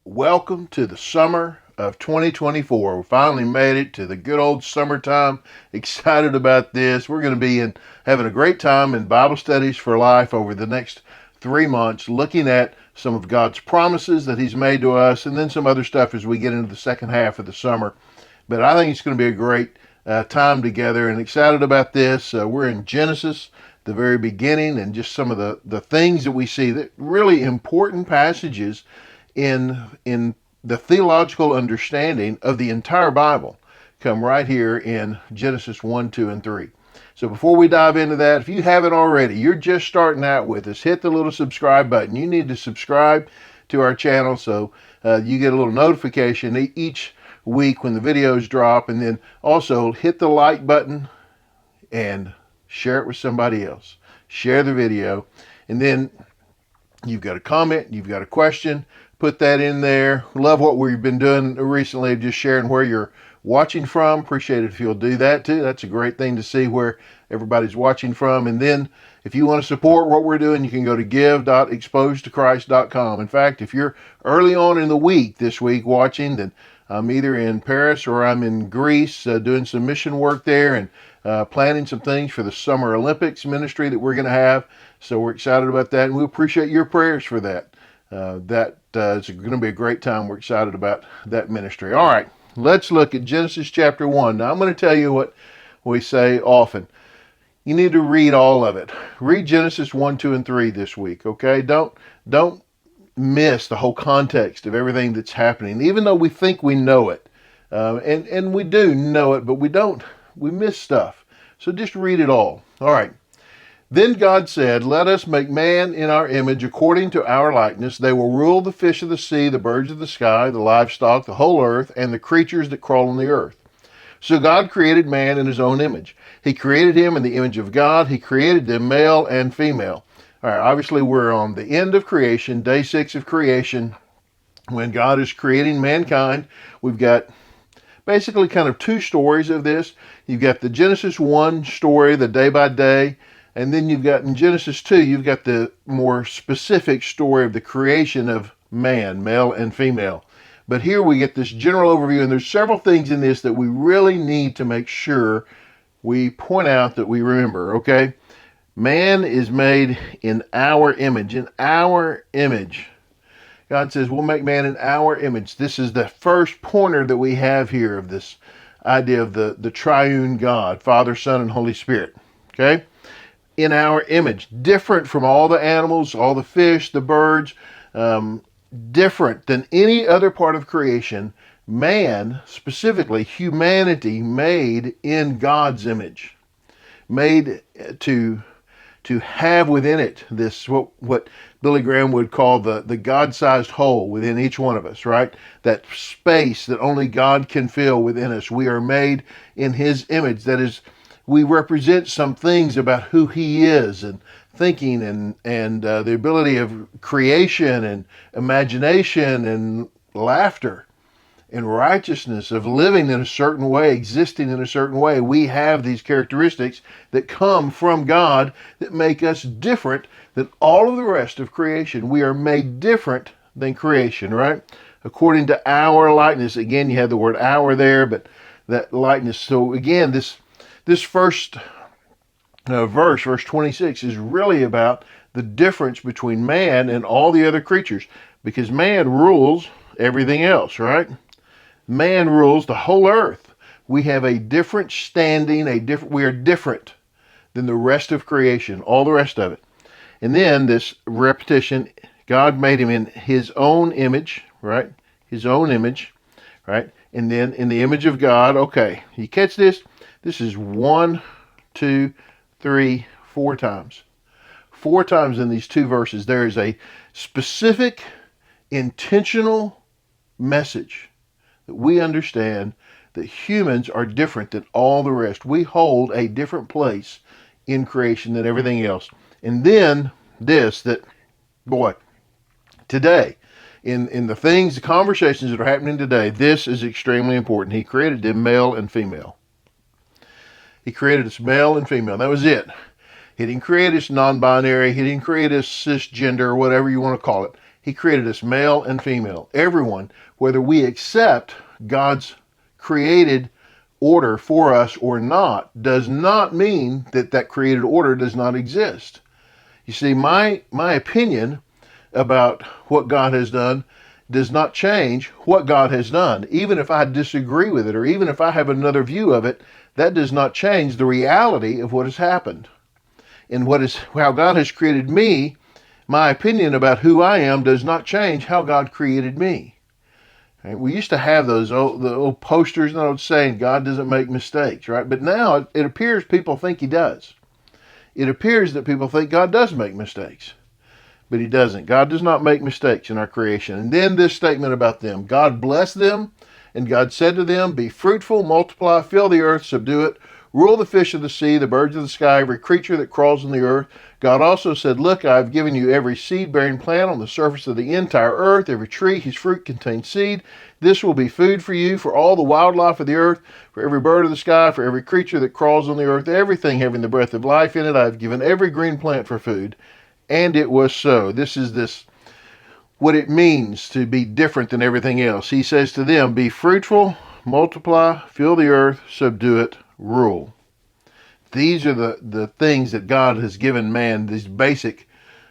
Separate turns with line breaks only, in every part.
Welcome to the summer of 2024. We finally made it to the good old summertime. Excited about this. We're going to be having a great time in Bible studies for life over the next 3 months, looking at some of God's promises that He's made to us, and then some other stuff as we get into the second half of the summer. But I think it's going to be a great time together, and excited about this. We're in Genesis, the very beginning, and just some of the things that we see, that really important passages in the theological understanding of the entire Bible come right here in Genesis 1, 2, and 3. So before we dive into that, if you haven't already, you're just starting out with us, hit the little subscribe button. You need to subscribe to our channel so you get a little notification each week when the videos drop, and then also hit the like button and share it with somebody else. Share the video, and then you've got a comment, you've got a question, put that in there. Love what we've been doing recently, just sharing where you're watching from. Appreciate it if you'll do that too. That's a great thing to see where everybody's watching from. And then if you want to support what we're doing, you can go to give.exposedtochrist.com. In fact, if you're early on in the week this week watching, then I'm either in Paris or I'm in Greece doing some mission work there and planning some things for the Summer Olympics ministry that we're going to have. So we're excited about that, and we appreciate your prayers for that. It's going to be a great time. We're excited about that ministry. All right, let's look at Genesis chapter 1. Now, I'm going to tell you what we say often. You need to read all of it. Read Genesis 1, 2, and 3 this week, okay? Don't miss the whole context of everything that's happening, even though we think we know it. And we do know it, but we don't. We miss stuff. So just read it all. All right. Then God said, "Let us make man in our image, according to our likeness. They will rule the fish of the sea, the birds of the sky, the livestock, the whole earth, and the creatures that crawl on the earth." So God created man in His own image. He created him in the image of God. He created them male and female. All right, obviously we're on the end of creation, day 6 of creation, when God is creating mankind. We've got basically kind of two stories of this. You've got the Genesis 1 story, the day by day. And then you've got in Genesis 2, you've got the more specific story of the creation of man, male and female. But here we get this general overview, and there's several things in this that we really need to make sure we point out, that we remember, okay? Man is made in our image. In our image. God says, we'll make man in our image. This is the first pointer that we have here of this idea of the triune God, Father, Son, and Holy Spirit, okay? In our image, different from all the animals, all the fish, the birds, different than any other part of creation. Man, specifically humanity, made in God's image, made to have within it this what Billy Graham would call the God-sized hole within each one of us, right? That space that only God can fill within us. We are made in His image. That is, we represent some things about who He is, and thinking, and the ability of creation and imagination and laughter and righteousness, of living in a certain way, existing in a certain way. We have these characteristics that come from God that make us different than all of the rest of creation. We are made different than creation, right? According to our likeness. Again, you have the word "our" there, but that likeness. So again, this first verse 26, is really about the difference between man and all the other creatures, because man rules everything else, right? Man rules the whole earth. We have a different standing, we are different than the rest of creation, all the rest of it. And then this repetition, God made him in His own image, right? His own image, right? And then in the image of God. Okay, you catch this? This is 1, 2, 3, 4 times. 4 times in these 2 verses, there is a specific, intentional message that we understand that humans are different than all the rest. We hold a different place in creation than everything else. And then that, boy, today, in the things, the conversations that are happening today, this is extremely important. He created them male and female. He created us male and female. That was it. He didn't create us non-binary. He didn't create us cisgender, or whatever you want to call it. He created us male and female. Everyone, whether we accept God's created order for us or not, does not mean that that created order does not exist. You see, my opinion about what God has done does not change what God has done. Even if I disagree with it, or even if I have another view of it, that does not change the reality of what has happened. And how God has created me, my opinion about who I am does not change how God created me. Right? We used to have the old posters and old saying, God doesn't make mistakes, right? But now it appears people think he does. It appears that people think God does make mistakes. But he doesn't. God does not make mistakes in our creation. And then this statement about them. God blessed them, and God said to them, be fruitful, multiply, fill the earth, subdue it, rule the fish of the sea, the birds of the sky, every creature that crawls on the earth. God also said, look, I have given you every seed-bearing plant on the surface of the entire earth, every tree whose fruit contains seed. This will be food for you, for all the wildlife of the earth, for every bird of the sky, for every creature that crawls on the earth, everything having the breath of life in it. I have given every green plant for food. And it was so. This is what it means to be different than everything else. He says to them, be fruitful, multiply, fill the earth, subdue it, rule. These are the things that God has given man, these basic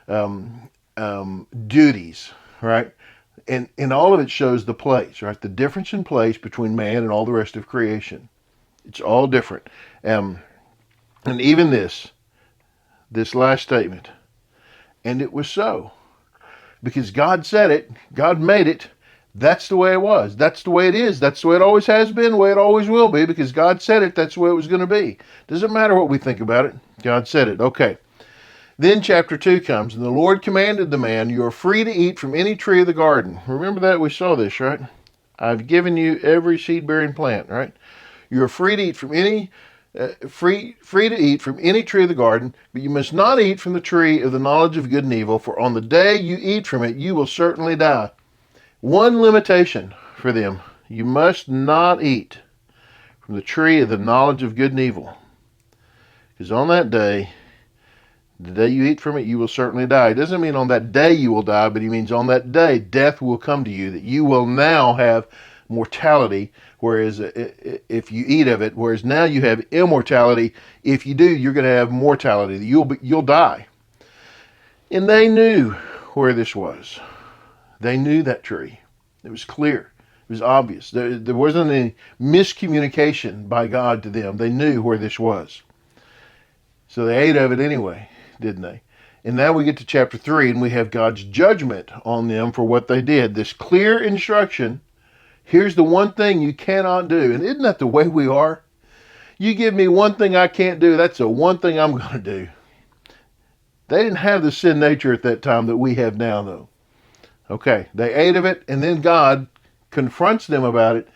duties, right? And all of it shows the place, right? The difference in place between man and all the rest of creation. It's all different. And even this last statement, and it was so. Because God said it, God made it, that's the way it was. That's the way it is. That's the way it always has been, the way it always will be, because God said it, that's the way it was going to be. Doesn't matter what we think about it. God said it. Okay. Then chapter 2 comes, and the Lord commanded the man, you are free to eat from any tree of the garden. Remember that? We saw this, right? I've given you every seed-bearing plant, right? You are free to eat from any free to eat from any tree of the garden, but you must not eat from the tree of the knowledge of good and evil, for on the day you eat from it, you will certainly die. One limitation for them, you must not eat from the tree of the knowledge of good and evil, because on that day, the day you eat from it, you will certainly die. It doesn't mean on that day you will die, but he means on that day, death will come to you, that you will now have mortality, whereas if you eat of it, whereas now you have immortality. If you do, you're going to have mortality. You'll die. And they knew where this was. They knew that tree. It was clear. It was obvious. There wasn't any miscommunication by God to them. They knew where this was. So they ate of it anyway, didn't they? And now we get to chapter 3, and we have God's judgment on them for what they did. This clear instruction. Here's the one thing you cannot do. And isn't that the way we are? You give me one thing I can't do, that's the one thing I'm going to do. They didn't have the sin nature at that time that we have now, though. Okay, they ate of it, and then God confronts them about it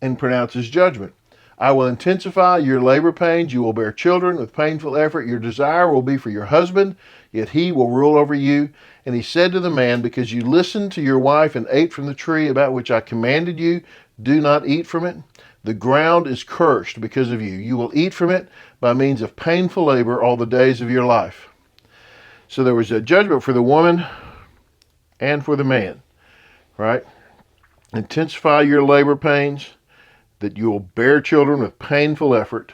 and pronounces judgment. I will intensify your labor pains. You will bear children with painful effort. Your desire will be for your husband, yet he will rule over you. And he said to the man, because you listened to your wife and ate from the tree about which I commanded you, do not eat from it. The ground is cursed because of you. You will eat from it by means of painful labor all the days of your life. So there was a judgment for the woman and for the man, right? Intensify your labor pains, that you will bear children with painful effort.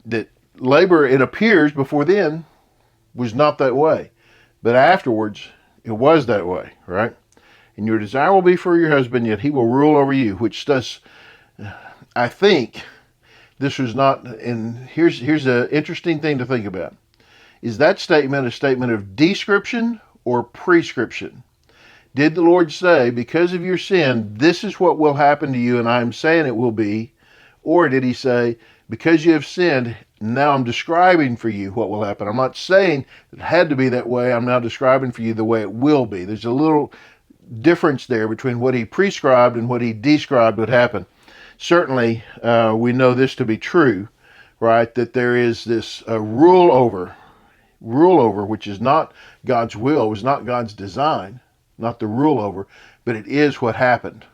That labor, it appears before then, was not that way. But afterwards, it was that way, right? And your desire will be for your husband, yet he will rule over you, which does, I think, this was not, and here's an interesting thing to think about. Is that statement a statement of description or prescription? Did the Lord say, because of your sin, this is what will happen to you, and I'm saying it will be? Or did he say, because you have sinned, now I'm describing for you what will happen? I'm not saying it had to be that way. I'm now describing for you the way it will be. There's a little difference there between what he prescribed and what he described would happen. Certainly, we know this to be true, right? That there is this rule over, which is not God's will, was not God's design, not the rule over, but it is what happened.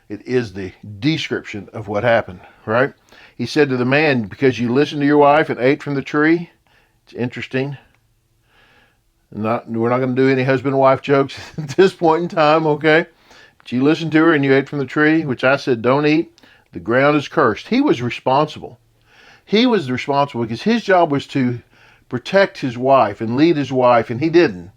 It is the description of what happened, right? He said to the man, because you listened to your wife and ate from the tree. It's interesting. We're not going to do any husband and wife jokes at this point in time, okay? But you listened to her and you ate from the tree, which I said don't eat. The ground is cursed. He was responsible. He was responsible because his job was to protect his wife and lead his wife, and he didn't.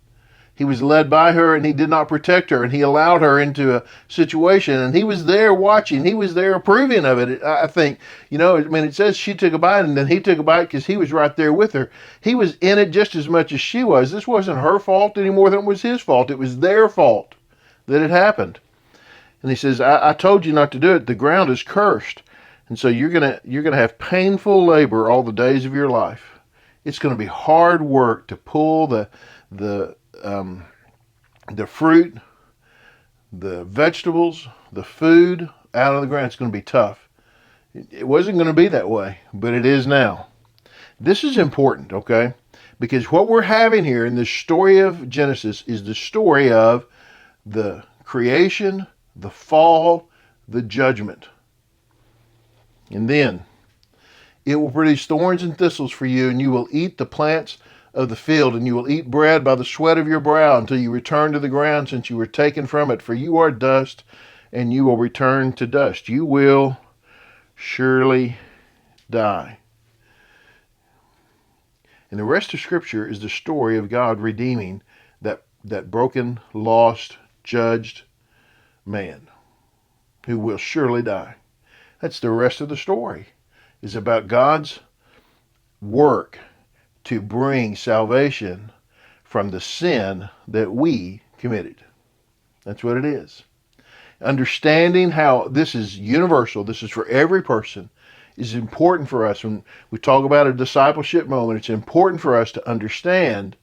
He was led by her, and he did not protect her, and he allowed her into a situation, and he was there watching. He was there approving of it. I think, it says she took a bite, and then he took a bite because he was right there with her. He was in it just as much as she was. This wasn't her fault any more than it was his fault. It was their fault that it happened. And he says, I told you not to do it. The ground is cursed. And so you're gonna have painful labor all the days of your life. It's going to be hard work to pull the fruit, the vegetables, the food out of the ground. It's going to be tough. It wasn't going to be that way, but it is now. This is important, okay? Because what we're having here in the story of Genesis is the story of the creation, the fall, the judgment. And then it will produce thorns and thistles for you, and you will eat the plants of the field, and you will eat bread by the sweat of your brow until you return to the ground, since you were taken from it. For you are dust, and you will return to dust. You will surely die. And the rest of Scripture is the story of God redeeming that broken, lost, judged man who will surely die. That's the rest of the story. It's about God's work to bring salvation from the sin that we committed. That's what it is. Understanding how this is universal, this is for every person, is important for us. When we talk about a discipleship moment, it's important for us to understand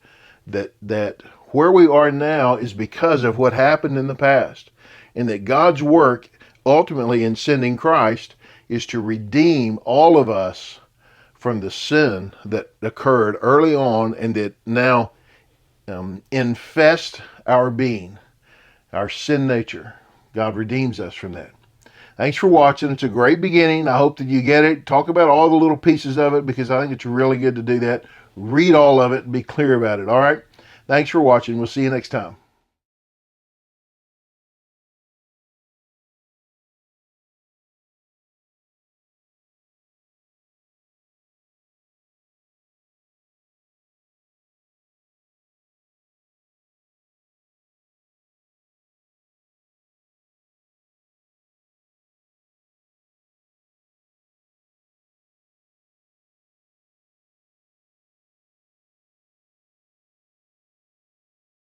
that where we are now is because of what happened in the past, and that God's work ultimately in sending Christ is to redeem all of us from the sin that occurred early on and that now infest our being, our sin nature. God redeems us from that. Thanks for watching. It's a great beginning. I hope that you get it. Talk about all the little pieces of it because I think it's really good to do that. Read all of it and be clear about it. All right? Thanks for watching. We'll see you next time.